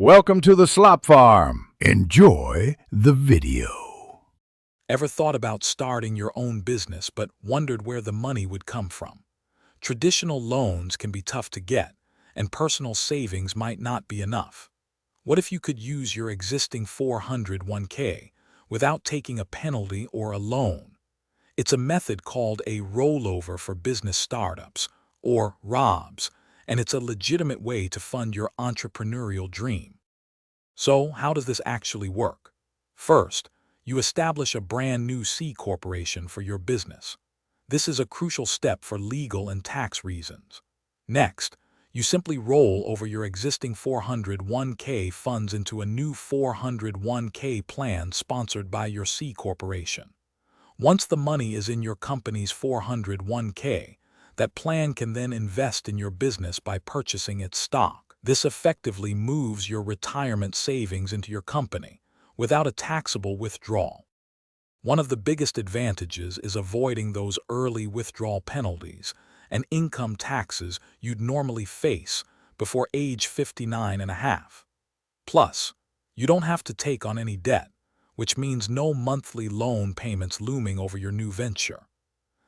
Welcome to the Slop Farm. Enjoy the video. Ever thought about starting your own business but wondered where the money would come from? Traditional loans can be tough to get, and personal savings might not be enough. What if you could use your existing 401k without taking a penalty or a loan? It's a method called a rollover for business startups, or ROBs, and it's a legitimate way to fund your entrepreneurial dream. So, how does this actually work? First, you establish a brand new C corporation for your business. This is a crucial step for legal and tax reasons. Next, you simply roll over your existing 401k funds into a new 401k plan sponsored by your C corporation. Once the money is in your company's 401k, that plan can then invest in your business by purchasing its stock. This effectively moves your retirement savings into your company without a taxable withdrawal. One of the biggest advantages is avoiding those early withdrawal penalties and income taxes you'd normally face before age 59 and a half. Plus, you don't have to take on any debt, which means no monthly loan payments looming over your new venture.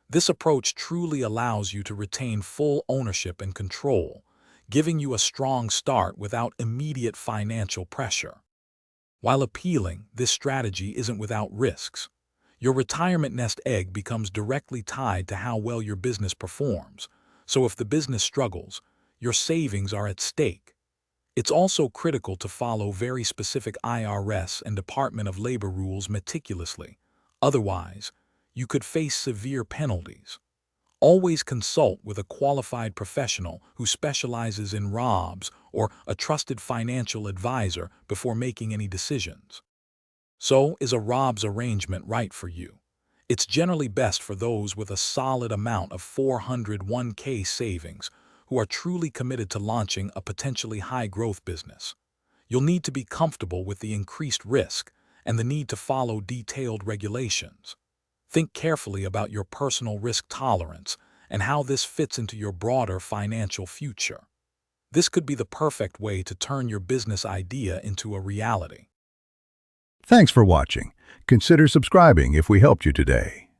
This approach truly allows you to retain full ownership and control, giving you a strong start without immediate financial pressure. While appealing, this strategy isn't without risks. Your retirement nest egg becomes directly tied to how well your business performs, so if the business struggles, your savings are at stake. It's also critical to follow very specific IRS and Department of Labor rules meticulously. Otherwise, you could face severe penalties. Always consult with a qualified professional who specializes in ROBs or a trusted financial advisor before making any decisions. So, is a ROBs arrangement right for you? It's generally best for those with a solid amount of 401k savings who are truly committed to launching a potentially high-growth business. You'll need to be comfortable with the increased risk and the need to follow detailed regulations. Think carefully about your personal risk tolerance and how this fits into your broader financial future. This could be the perfect way to turn your business idea into a reality. Thanks for watching. Consider subscribing if we helped you today.